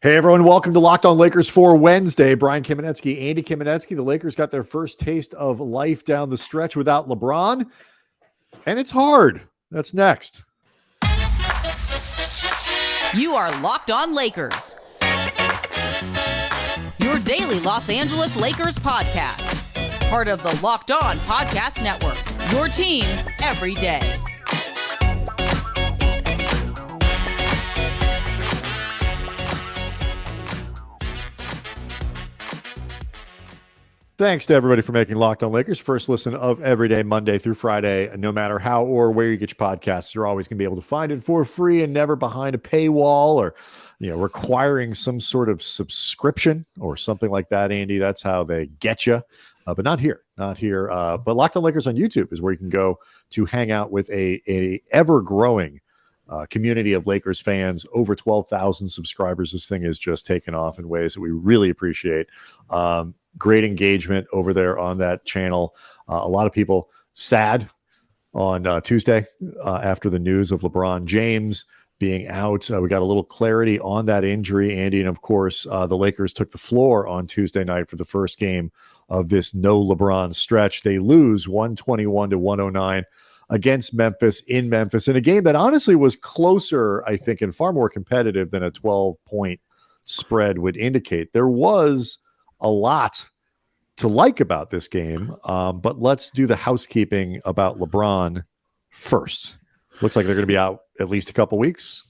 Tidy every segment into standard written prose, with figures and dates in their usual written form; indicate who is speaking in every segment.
Speaker 1: Hey, everyone. Welcome to Locked On Lakers for Wednesday. Brian Kamenetsky, Andy Kamenetsky. The Lakers got their first taste of life down the stretch without LeBron, and it's hard. That's next.
Speaker 2: You are Locked On Lakers, your daily Los Angeles Lakers podcast. Part of the Locked On Podcast Network, your team every day.
Speaker 1: Thanks to everybody for making Locked On Lakers first listen of every day, Monday through Friday. No matter how or where you get your podcasts, you're always going to be able to find it for free and never behind a paywall or, requiring some sort of subscription or something like that, Andy. That's how they get you. But not here. But Locked On Lakers on YouTube is where you can go to hang out with a ever-growing community of Lakers fans. Over 12,000 subscribers. This thing is just taken off in ways that we really appreciate. Great engagement over there on that channel. A lot of people sad on Tuesday after the news of LeBron James being out. We got a little clarity on that injury, Andy. And of course, the Lakers took the floor on Tuesday night for the first game of this no LeBron stretch. They lose 121-109 against Memphis in Memphis in a game that honestly was closer, I think, and far more competitive than a 12-point spread would indicate. There was a lot to like about this game, but let's do the housekeeping about LeBron first. Looks like they're going to be out at least a couple weeks.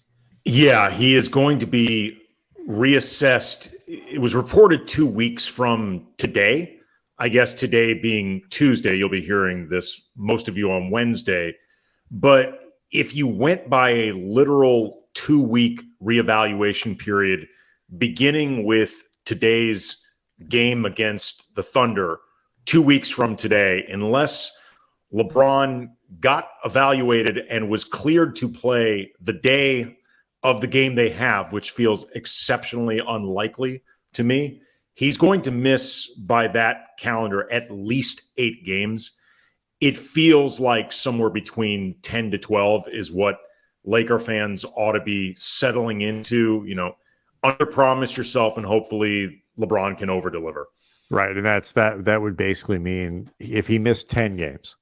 Speaker 3: Yeah, he is going to be reassessed. It was reported 2 weeks from today. I guess today being Tuesday, you'll be hearing this, most of you, on Wednesday. But if you went by a literal 2-week reevaluation period, beginning with today's game against the Thunder 2 weeks from today, unless LeBron got evaluated and was cleared to play the day of the game they have, which feels exceptionally unlikely to me, he's going to miss by that calendar at least 8 games. It feels like somewhere between 10 to 12 is what Laker fans ought to be settling into. Under-promise yourself and hopefully LeBron can over-deliver.
Speaker 1: Right, and that would basically mean if he missed 10 games.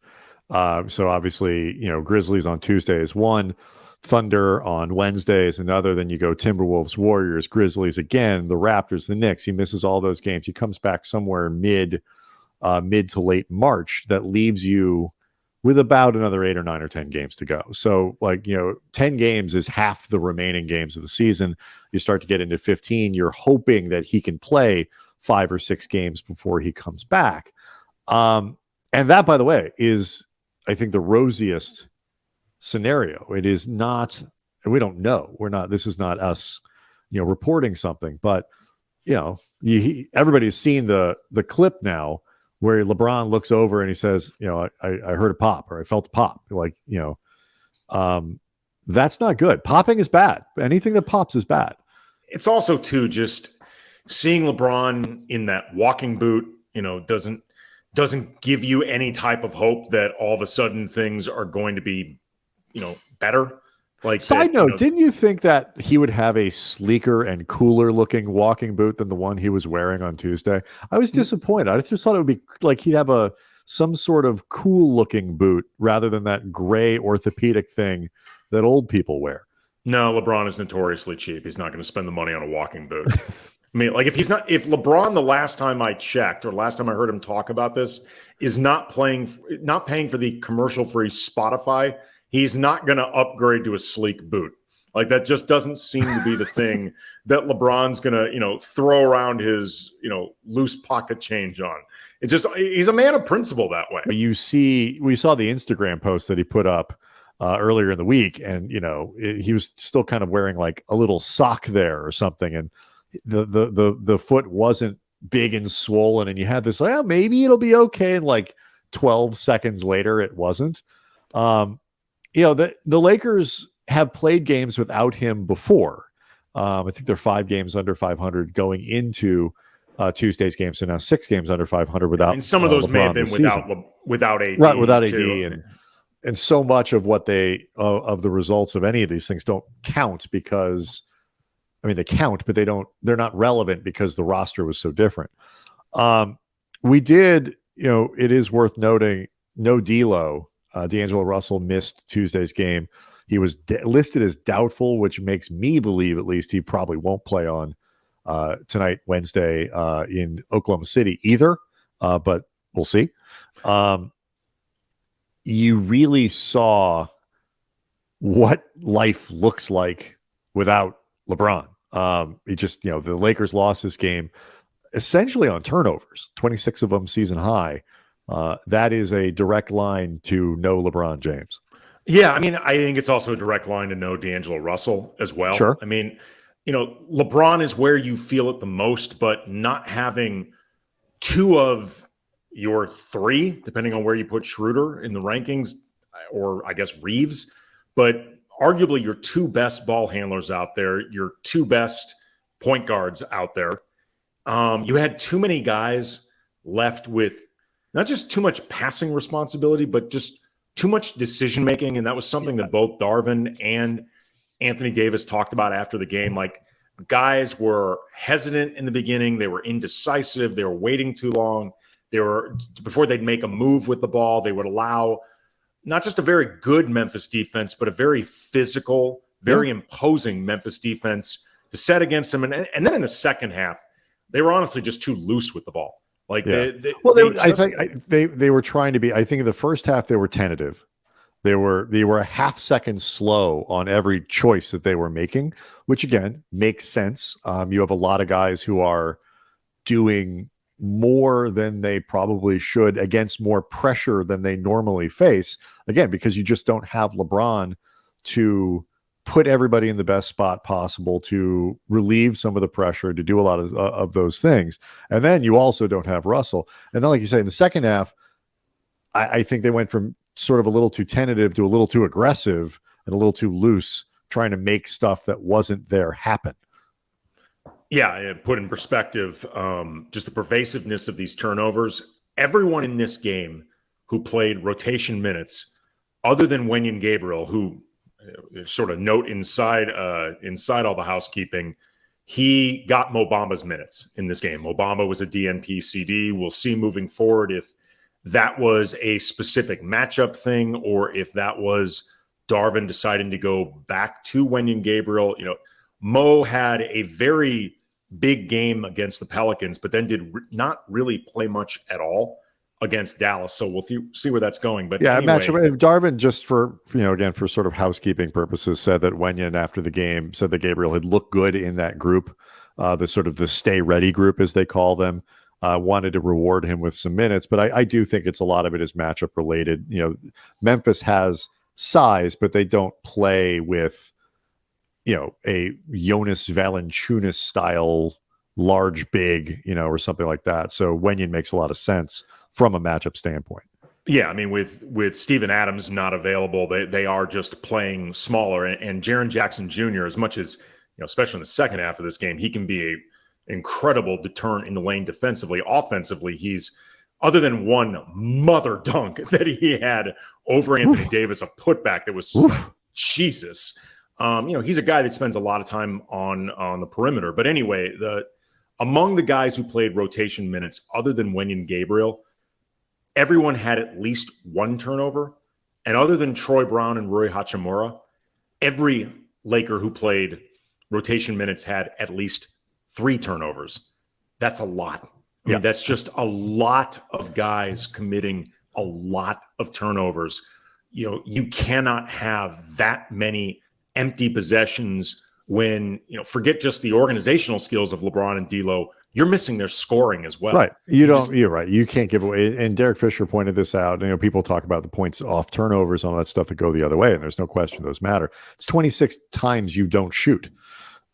Speaker 1: So obviously, Grizzlies on Tuesday is one, Thunder on Wednesday is another. Then you go Timberwolves, Warriors, Grizzlies again, the Raptors, the Knicks. He misses all those games. He comes back somewhere mid to late March. That leaves you with about another 8 or 9 or 10 games to go. So 10 games is half the remaining games of the season. You start to get into 15. You're hoping that he can play 5 or 6 games before he comes back. And that, by the way, is, I think, the rosiest scenario. It is not, and we don't know. This is not us, reporting something, but, everybody's seen the clip now where LeBron looks over and he says, I heard a pop, or I felt a pop. That's not good. Popping is bad. Anything that pops is bad.
Speaker 3: It's also, too, just seeing LeBron in that walking boot, doesn't give you any type of hope that all of a sudden things are going to be, better.
Speaker 1: Side note, didn't you think that he would have a sleeker and cooler looking walking boot than the one he was wearing on Tuesday? I was disappointed. I just thought it would be like he'd have some sort of cool looking boot rather than that gray orthopedic thing that old people wear.
Speaker 3: No, LeBron is notoriously cheap. He's not going to spend the money on a walking boot. I mean, if LeBron, the last time I checked, or last time I heard him talk about this, is not paying for the commercial-free Spotify, he's not going to upgrade to a sleek boot. That just doesn't seem to be the thing that LeBron's going to, throw around his, loose pocket change on. It's just, he's a man of principle that way.
Speaker 1: We saw the Instagram post that he put up earlier in the week, and, he was still kind of wearing a little sock there or something. And the foot wasn't big and swollen, and you had this maybe it'll be okay, and 12 seconds later it wasn't. The Lakers have played games without him before. I think they're 5 games under 500 going into Tuesday's game, so now 6 games under 500 without.
Speaker 3: And some of those may have been without AD,
Speaker 1: right? Without AD, and so much of what of the results of any of these things don't count because I mean, they count, but they're not relevant because the roster was so different. We did, it is worth noting, no D'Lo. D'Angelo Russell missed Tuesday's game. He was listed as doubtful, which makes me believe at least he probably won't play on tonight, Wednesday, in Oklahoma City either, but we'll see. You really saw what life looks like without LeBron. It just, the Lakers lost this game essentially on turnovers, 26 of them season high. That is a direct line to no LeBron James.
Speaker 3: Yeah, I mean, I think it's also a direct line to no D'Angelo Russell as well.
Speaker 1: Sure.
Speaker 3: I mean, LeBron is where you feel it the most, but not having two of your three, depending on where you put Schroeder in the rankings, or I guess Reeves, but arguably your two best ball handlers out there, your two best point guards out there. You had too many guys left with not just too much passing responsibility, but just too much decision making. And that was something that both Darvin and Anthony Davis talked about after the game. Like, guys were hesitant in the beginning. They were indecisive. They were waiting too long. Before they'd make a move with the ball, they would allow not just a very good Memphis defense, but a very physical, very imposing Memphis defense to set against them. And then in the second half, they were honestly just too loose with the ball. Like,
Speaker 1: I think they were trying to be. I think in the first half they were tentative. They were a half second slow on every choice that they were making, which again makes sense. You have a lot of guys who are doing more than they probably should against more pressure than they normally face. Again, because you just don't have LeBron to put everybody in the best spot possible, to relieve some of the pressure, to do a lot of those things. And then you also don't have Russell. And then, like you say, in the second half, I think they went from sort of a little too tentative to a little too aggressive and a little too loose, trying to make stuff that wasn't there happen.
Speaker 3: Yeah, put in perspective, just the pervasiveness of these turnovers. Everyone in this game who played rotation minutes, other than Wenyen Gabriel, who sort of note inside all the housekeeping, he got Mo Bamba's minutes in this game. Mo Bamba was a DNP CD. We'll see moving forward if that was a specific matchup thing or if that was Darvin deciding to go back to Wenyen Gabriel. Mo had a very big game against the Pelicans, but then did not really play much at all against Dallas. So we'll see where that's going. But
Speaker 1: yeah,
Speaker 3: anyway,
Speaker 1: Darvin, just for, again, for sort of housekeeping purposes, said that Wenyen after the game said that Gabriel had looked good in that group, the sort of the stay ready group, as they call them, wanted to reward him with some minutes. But I do think it's a lot of it is matchup related. Memphis has size, but they don't play with, a Jonas Valanciunas style large big, or something like that. So Wenyen makes a lot of sense from a matchup standpoint.
Speaker 3: Yeah, I mean, with Steven Adams not available, they are just playing smaller. And Jaren Jackson Jr., as much as, especially in the second half of this game, he can be an incredible deterrent in the lane defensively. Offensively, he's, other than one mother dunk that he had over Anthony Davis, a putback that was Jesus. He's a guy that spends a lot of time on the perimeter. But anyway, among the guys who played rotation minutes, other than Wenyen Gabriel, everyone had at least one turnover. And other than Troy Brown and Rui Hachimura, every Laker who played rotation minutes had at least 3 turnovers. That's a lot. I mean, that's just a lot of guys committing a lot of turnovers. You cannot have that many empty possessions when, forget just the organizational skills of LeBron and D'Lo, you're missing their scoring as well.
Speaker 1: Right. You're right. You can't give away. And Derek Fisher pointed this out. People talk about the points off turnovers and all that stuff that go the other way. And there's no question those matter. It's 26 times you don't shoot.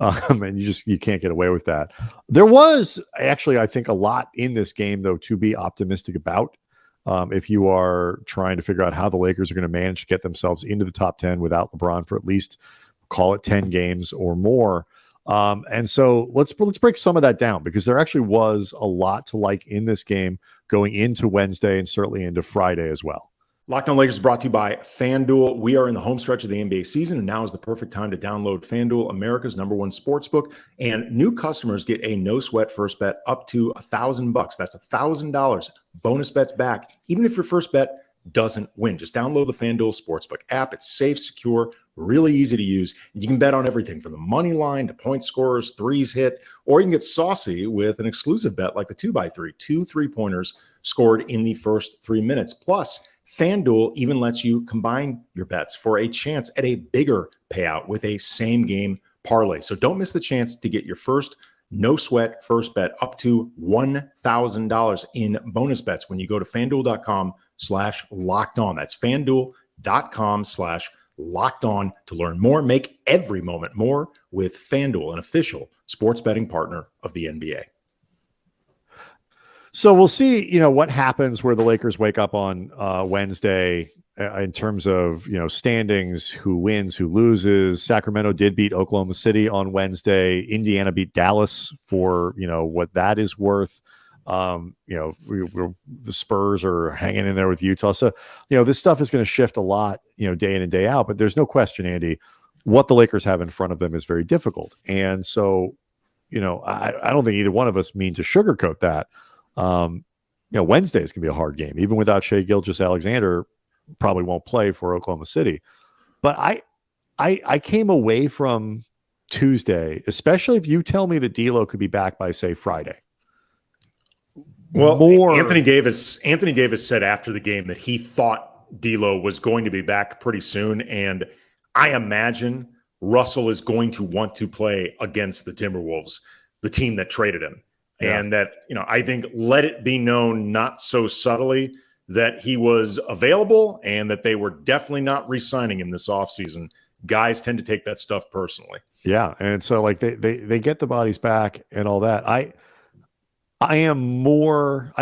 Speaker 1: And you can't get away with that. There was actually, I think, a lot in this game, though, to be optimistic about. If you are trying to figure out how the Lakers are going to manage to get themselves into the top 10 without LeBron for at least, call it 10 games or more. And so let's break some of that down, because there actually was a lot to like in this game going into Wednesday and certainly into Friday as well.
Speaker 3: Locked On Lakers is brought to you by FanDuel. We are in the home stretch of the NBA season, and now is the perfect time to download FanDuel, America's #1 sportsbook. And new customers get a no-sweat first bet up to $1,000. That's $1,000 bonus bets back, even if your first bet doesn't win. Just download the FanDuel Sportsbook app. It's safe, secure, really easy to use. You can bet on everything from the money line to point scorers, threes hit, or you can get saucy with an exclusive bet like the 2x3, 2 3-pointers scored in the first 3 minutes. Plus, FanDuel even lets you combine your bets for a chance at a bigger payout with a same-game parlay. So don't miss the chance to get your first no-sweat first bet up to $1,000 in bonus bets when you go to FanDuel.com/lockedon. That's FanDuel.com/lockedon to learn more. Make every moment more with FanDuel, an official sports betting partner of the NBA.
Speaker 1: So we'll see, what happens where the Lakers wake up on Wednesday in terms of, standings, who wins, who loses. Sacramento did beat Oklahoma City on Wednesday. Indiana beat Dallas for, what that is worth. The Spurs are hanging in there with Utah. So, this stuff is going to shift a lot, day in and day out. But there's no question, Andy, what the Lakers have in front of them is very difficult. And so, I don't think either one of us mean to sugarcoat that. Wednesday is going to be a hard game. Even without Shai Gilgeous-Alexander, probably won't play for Oklahoma City. But I came away from Tuesday, especially if you tell me that D'Lo could be back by, say, Friday.
Speaker 3: Well, Anthony Davis said after the game that he thought D'Lo was going to be back pretty soon, and I imagine Russell is going to want to play against the Timberwolves, the team that traded him. Yeah. And that, I think let it be known not so subtly that he was available and that they were definitely not re-signing him this offseason. Guys tend to take that stuff personally.
Speaker 1: Yeah. And so like they get the bodies back and all that. I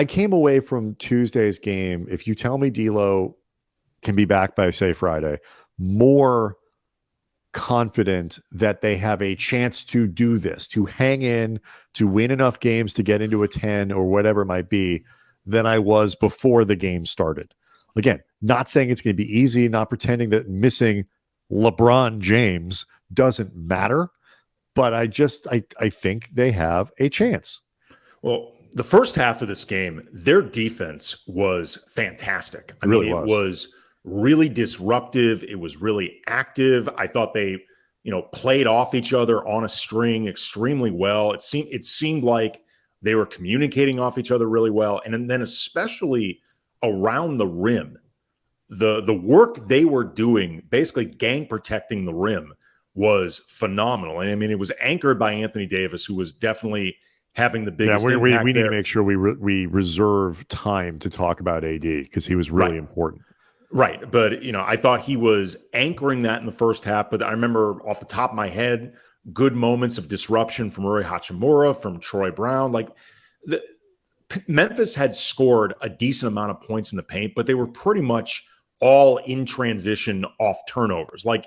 Speaker 1: came away from Tuesday's game. If you tell me D'Lo can be back by, say, Friday, more confident that they have a chance to do this, to hang in, to win enough games to get into a 10 or whatever it might be, than I was before the game started. Again, not saying it's going to be easy, not pretending that missing LeBron James doesn't matter, but I think they have a chance. Well,
Speaker 3: the first half of this game, their defense was fantastic. It was really disruptive. It was really active. I thought they, played off each other on a string extremely well. It seemed like they were communicating off each other really well. And then especially around the rim, the work they were doing, basically gang protecting the rim, was phenomenal. And I mean, it was anchored by Anthony Davis, who was definitely having the biggest impact.
Speaker 1: We need to make sure we reserve time to talk about AD because he was really important.
Speaker 3: Right. But, I thought he was anchoring that in the first half. But I remember off the top of my head, good moments of disruption from Rui Hachimura, from Troy Brown. Memphis had scored a decent amount of points in the paint, but they were pretty much all in transition off turnovers. Like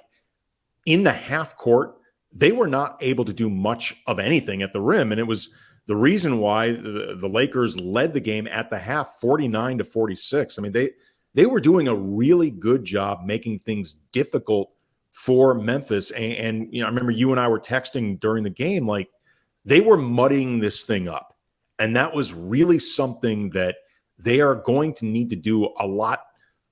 Speaker 3: in the half court, they were not able to do much of anything at the rim. And it was the reason why the Lakers led the game at the half 49-46. I mean, they were doing a really good job making things difficult for Memphis. And I remember you and I were texting during the game, like they were muddying this thing up. And that was really something that they are going to need to do a lot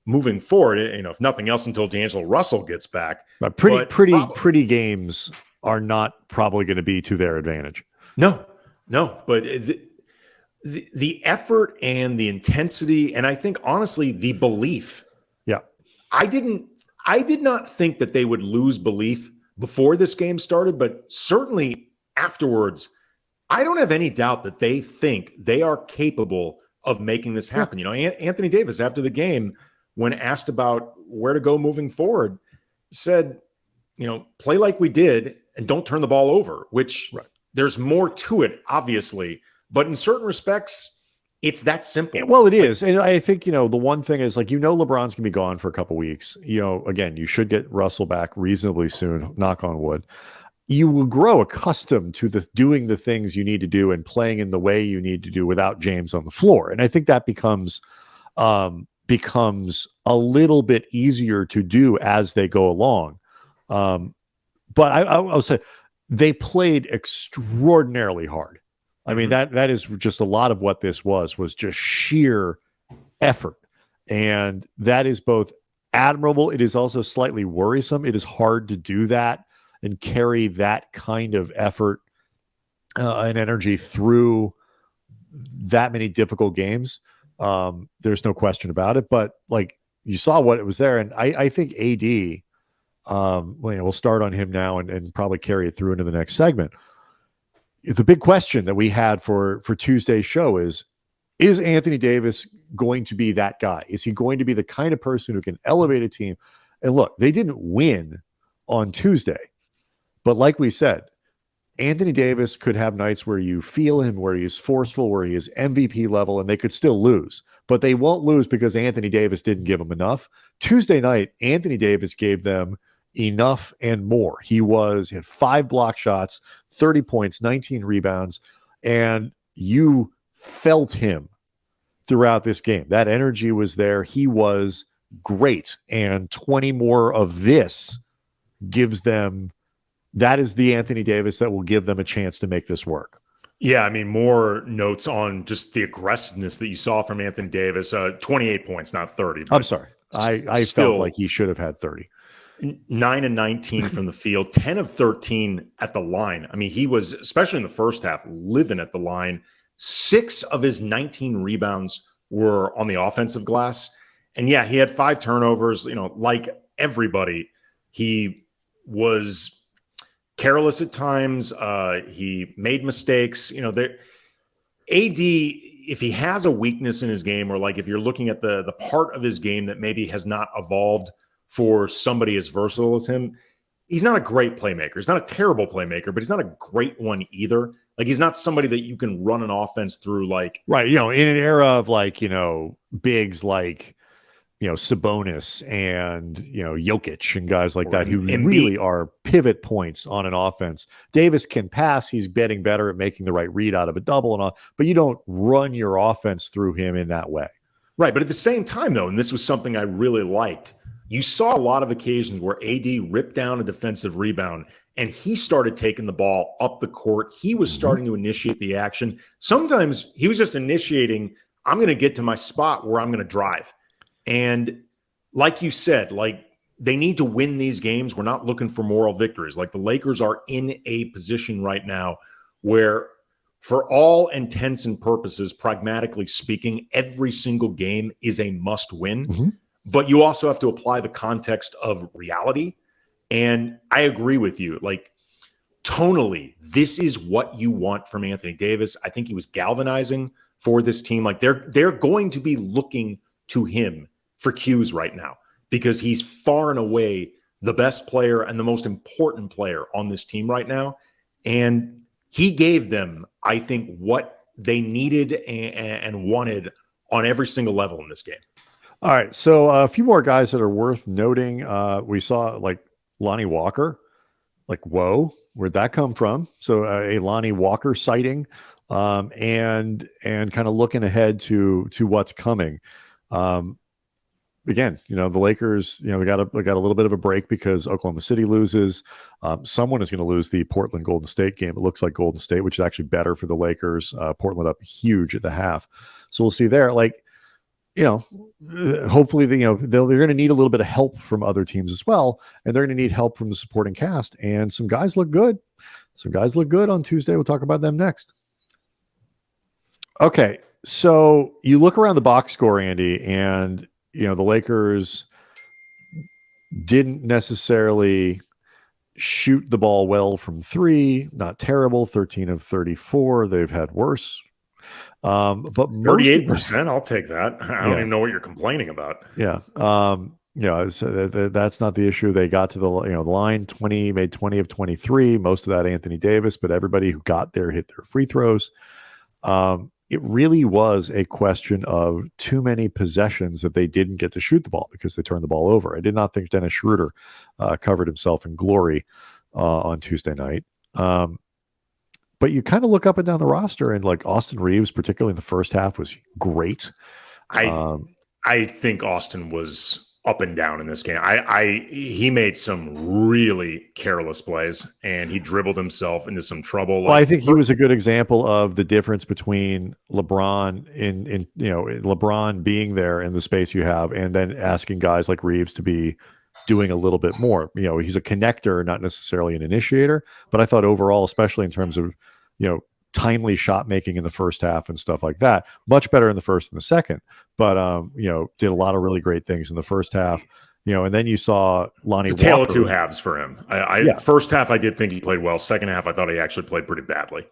Speaker 3: moving forward. If nothing else, until D'Angelo Russell gets back.
Speaker 1: But pretty games are not probably going to be to their advantage.
Speaker 3: No, but the effort and the intensity, and I think honestly the belief.
Speaker 1: Yeah,
Speaker 3: I did not think that they would lose belief before this game started, but certainly afterwards, I don't have any doubt that they think they are capable of making this happen. Anthony Davis, after the game, when asked about where to go moving forward, said, play like we did and don't turn the ball over, which there's more to it, obviously. But in certain respects, it's that simple.
Speaker 1: Well, it is. And I think, the one thing is LeBron's going to be gone for a couple weeks. Again, you should get Russell back reasonably soon, knock on wood. You will grow accustomed to doing the things you need to do and playing in the way you need to do without James on the floor. And I think that becomes becomes a little bit easier to do as they go along. But I'll say they played extraordinarily hard. I mean, that is just a lot of what this was just sheer effort. And that is both admirable. It is also slightly worrisome. It is hard to do that and carry that kind of effort and energy through that many difficult games. There's no question about it. But like you saw what it was there. And I think AD, we'll start on him now and probably carry it through into the next segment. The big question that we had for Tuesday's show is Anthony Davis going to be that guy? Is he going to be the kind of person who can elevate a team? And look, they didn't win on Tuesday, but like we said, Anthony Davis could have nights where you feel him, where he's forceful, where he is MVP level, and they could still lose, but they won't lose because Anthony Davis didn't give them enough. Tuesday night, Anthony Davis gave them enough and more. He had 5 block shots, 30 points, 19 rebounds, and you felt him throughout this game. That energy was there. He was great. And 20 more of this gives them, that is the Anthony Davis that will give them a chance to make this work.
Speaker 3: Yeah, I mean, more notes on just the aggressiveness that you saw from Anthony Davis. 28 points, not 30.
Speaker 1: I'm sorry. I felt like he should have had 30.
Speaker 3: 9 and 19 from the field, 10 of 13 at the line. I mean, he was, especially in the first half, living at the line. 6 of his 19 rebounds were on the offensive glass. And yeah, he had 5 turnovers. Like everybody, he was careless at times. He made mistakes. AD, if he has a weakness in his game, or like if you're looking at the part of his game that maybe has not evolved for somebody as versatile as him, he's not a great playmaker. He's not a terrible playmaker, but he's not a great one either. Like, he's not somebody that you can run an offense through, like,
Speaker 1: right. In an era of bigs like, Sabonis and, Jokic and guys like that who really are pivot points on an offense. Davis can pass. He's getting better at making the right read out of a double and all, but you don't run your offense through him in that way.
Speaker 3: Right. But at the same time, though, and this was something I really liked, you saw a lot of occasions where AD ripped down a defensive rebound and he started taking the ball up the court. He was starting to initiate the action. Sometimes he was just initiating, I'm going to get to my spot where I'm going to drive. And like you said, like, they need to win these games. We're not looking for moral victories. Like, the Lakers are in a position right now where, for all intents and purposes, pragmatically speaking, every single game is a must win. But you also have to apply the context of reality. And I agree with you. Like, tonally, this is what you want from Anthony Davis. I think he was galvanizing for this team. Like, they're going to be looking to him for cues right now, because he's far and away the best player and the most important player on this team right now. And he gave them, I think, what they needed and wanted on every single level in this game.
Speaker 1: All right, so a few more guys that are worth noting. We saw like Lonnie Walker. Like, whoa, where'd that come from? So a Lonnie Walker sighting, and kind of looking ahead to what's coming. Again, the Lakers, they got a little bit of a break because Oklahoma City loses. Someone is going to lose the Portland Golden State game. It looks like Golden State, which is actually better for the Lakers. Portland up huge at the half, so we'll see there. Like, hopefully, they're going to need a little bit of help from other teams as well. And they're going to need help from the supporting cast. And some guys look good. On Tuesday. We'll talk about them next. Okay. So you look around the box score, Andy, and, the Lakers didn't necessarily shoot the ball well from 3. Not terrible. 13 of 34. They've had worse. But
Speaker 3: 38%, I'll take that. I don't even know what you're complaining about.
Speaker 1: Yeah. So that's not the issue. They got to the line, made 20 of 23, most of that Anthony Davis, but everybody who got there hit their free throws. It really was a question of too many possessions that they didn't get to shoot the ball because they turned the ball over. I did not think Dennis Schroeder covered himself in glory on Tuesday night. But you kind of look up and down the roster, and like Austin Reeves, particularly in the first half, was great.
Speaker 3: I I think Austin was up and down in this game. He made some really careless plays, and he dribbled himself into some trouble.
Speaker 1: Well, I think he was a good example of the difference between LeBron in LeBron being there in the space you have, and then asking guys like Reeves to be doing a little bit more. He's a connector, not necessarily an initiator, but I thought overall, especially in terms of, timely shot making in the first half and stuff like that, much better in the first and the second, but did a lot of really great things in the first half, and then you saw Lonnie
Speaker 3: the tale
Speaker 1: Walker.
Speaker 3: of two halves for him. First half I did think he played well. Second half I thought he actually played pretty badly.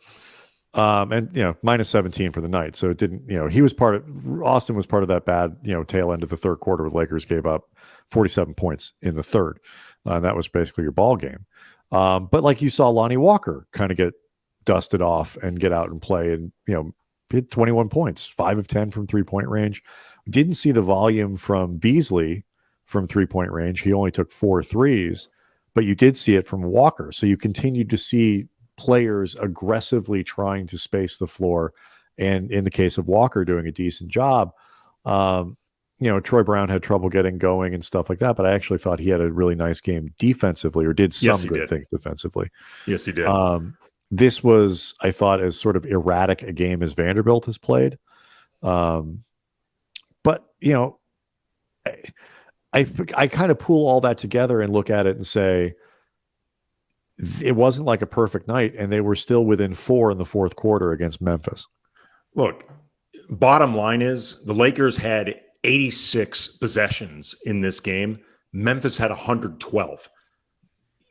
Speaker 1: And minus 17 for the night, so it didn't. Austin was part of that bad tail end of the third quarter where the Lakers gave up 47 points in the third, and that was basically your ball game. But like you saw Lonnie Walker kind of get dusted off and get out and play, and hit 21 points, 5 of 10 from 3-point range. Didn't see the volume from Beasley from 3-point range. He only took 4 threes, but you did see it from Walker. So you continued to see players aggressively trying to space the floor, and in the case of Walker, doing a decent job. Troy Brown had trouble getting going and stuff like that, but I actually thought he had a really nice game defensively, or did some good things defensively.
Speaker 3: Yes, he did.
Speaker 1: This was, I thought, as sort of erratic a game as Vanderbilt has played. But, I kind of pull all that together and look at it and say, it wasn't like a perfect night, and they were still within 4 in the fourth quarter against Memphis.
Speaker 3: Look, bottom line is the Lakers had 86 possessions in this game. Memphis had 112.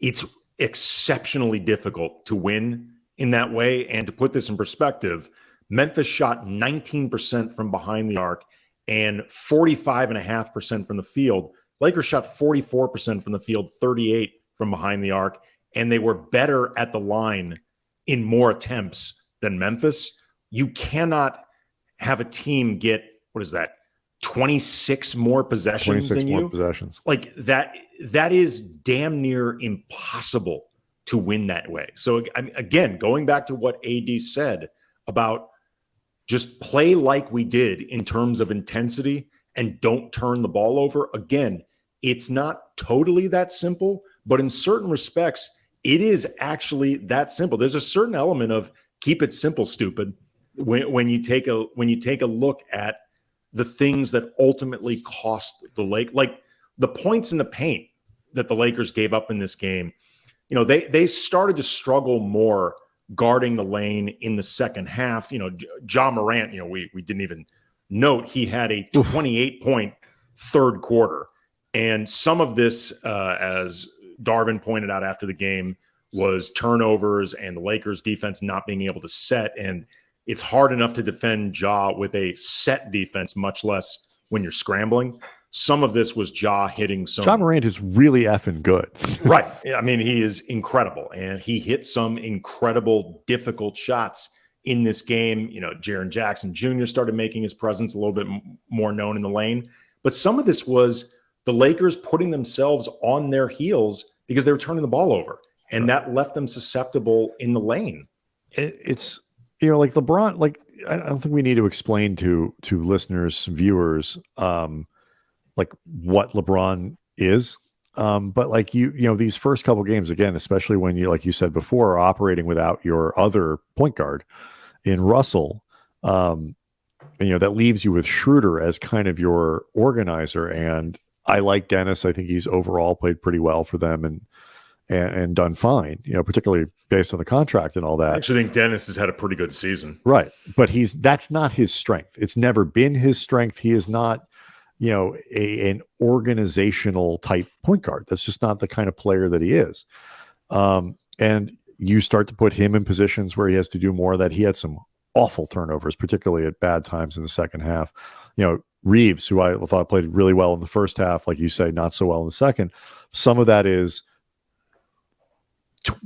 Speaker 3: It's exceptionally difficult to win in that way. And to put this in perspective, Memphis shot 19% from behind the arc and 45.5% from the field. Lakers shot 44% from the field, 38 from behind the arc, and they were better at the line in more attempts than Memphis. You cannot have a team get, 26 more possessions than you?
Speaker 1: Possessions.
Speaker 3: Like that is damn near impossible to win that way. So again, going back to what AD said about just play like we did in terms of intensity and don't turn the ball over. Again, it's not totally that simple, but in certain respects, it is actually that simple. There's a certain element of keep it simple, stupid, when you take a look at the things that ultimately cost the Lakers, like the points in the paint that the Lakers gave up in this game. They started to struggle more guarding the lane in the second half. Ja Morant, we didn't even note he had a 28-point third quarter. And some of this, as Darvin pointed out after the game, was turnovers and the Lakers defense not being able to set. And it's hard enough to defend Ja with a set defense, much less when you're scrambling. Some of this was Ja hitting some.
Speaker 1: Ja Morant is really effing good.
Speaker 3: Right. I mean, he is incredible. And he hit some incredible, difficult shots in this game. Jaren Jackson Jr. started making his presence a little bit more known in the lane. But some of this was the Lakers putting themselves on their heels because they were turning the ball over. And that left them susceptible in the lane.
Speaker 1: It's, like LeBron, like I don't think we need to explain to listeners, viewers, like what LeBron is. But like these first couple games, again, especially when you, like you said before, are operating without your other point guard in Russell, that leaves you with Schroeder as kind of your organizer. And I like Dennis. I think he's overall played pretty well for them and done fine, particularly based on the contract and all that.
Speaker 3: I actually think Dennis has had a pretty good season.
Speaker 1: Right. But that's not his strength. It's never been his strength. He is not, an organizational type point guard. That's just not the kind of player that he is. And you start to put him in positions where he has to do more of that. He had some awful turnovers, particularly at bad times in the second half. Reeves, who I thought played really well in the first half, like you say, not so well in the second. Some of that is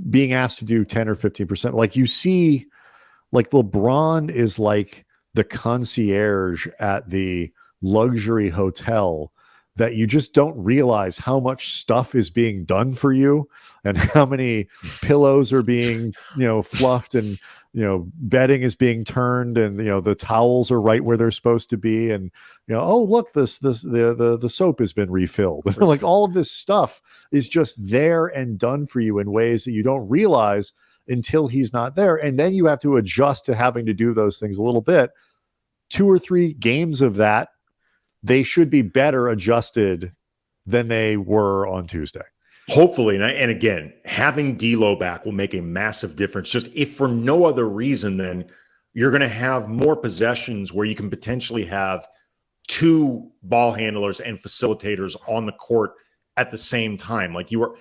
Speaker 1: being asked to do 10 or 15%. Like you see, like LeBron is like the concierge at the luxury hotel that you just don't realize how much stuff is being done for you and how many pillows are being, fluffed and bedding is being turned, and the towels are right where they're supposed to be, and oh look, the soap has been refilled. Like all of this stuff is just there and done for you in ways that you don't realize until he's not there, and then you have to adjust to having to do those things a little bit. 2 or 3 games of that, they should be better adjusted than they were on Tuesday.
Speaker 3: Hopefully, and again, having D'Lo back will make a massive difference. Just if for no other reason, then you're going to have more possessions where you can potentially have 2 ball handlers and facilitators on the court at the same time. Like you were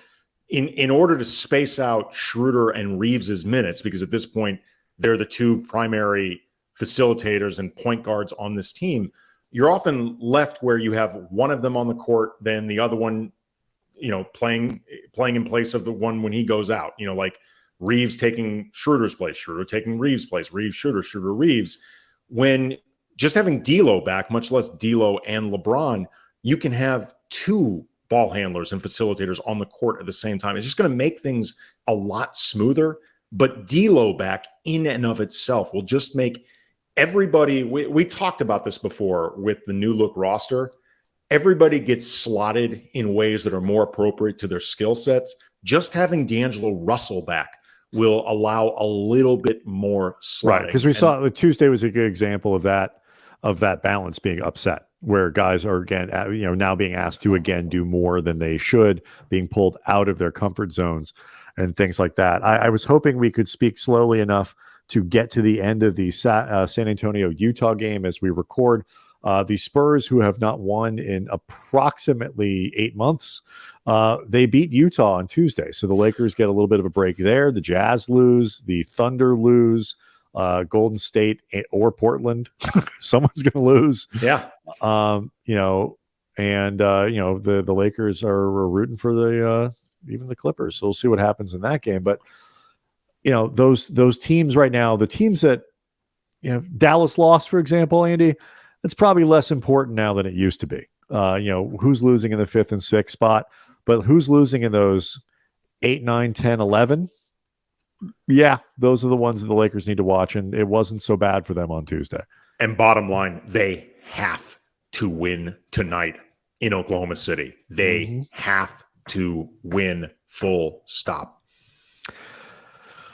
Speaker 3: in order to space out Schroeder and Reeves's minutes, because at this point they're the 2 primary facilitators and point guards on this team. You're often left where you have one of them on the court, then the other one playing in place of the one when he goes out, like Reeves taking Schroeder's place, Schroeder taking Reeves' place, Reeves, Schroeder, Schroeder, Reeves. When just having D'Lo back, much less D'Lo and LeBron, you can have 2 ball handlers and facilitators on the court at the same time. It's just going to make things a lot smoother. But D'Lo back in and of itself will just make everybody, we talked about this before with the new look roster, everybody gets slotted in ways that are more appropriate to their skill sets. Just having D'Angelo Russell back will allow a little bit more slotting.
Speaker 1: Right, because we saw Tuesday was a good example of that balance being upset, where guys are again, now being asked to again do more than they should, being pulled out of their comfort zones and things like that. I was hoping we could speak slowly enough to get to the end of the San Antonio-Utah game as we record. The Spurs, who have not won in approximately 8 months, they beat Utah on Tuesday. So the Lakers get a little bit of a break there. The Jazz lose. The Thunder lose. Golden State or Portland, someone's going to lose.
Speaker 3: Yeah.
Speaker 1: The Lakers are rooting for even the Clippers. So we'll see what happens in that game. But those teams right now, the teams that Dallas lost, for example, Andy, it's probably less important now than it used to be. Who's losing in the 5th and 6th spot, but who's losing in those 8, 9, 10, 11? Yeah, those are the ones that the Lakers need to watch, and it wasn't so bad for them on Tuesday.
Speaker 3: And bottom line, they have to win tonight in Oklahoma City. They have to win, full stop.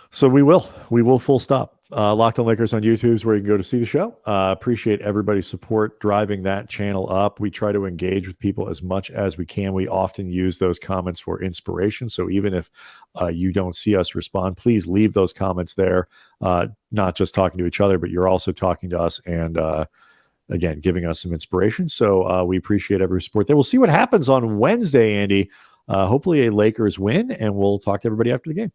Speaker 1: So we will full stop. Locked on Lakers on YouTube is where you can go to see the show. Appreciate everybody's support driving that channel up. We try to engage with people as much as we can. We often use those comments for inspiration. So even if you don't see us respond, please leave those comments there. Not just talking to each other, but you're also talking to us and again, giving us some inspiration. So we appreciate every support there. We'll see what happens on Wednesday, Andy. Hopefully a Lakers win, and we'll talk to everybody after the game.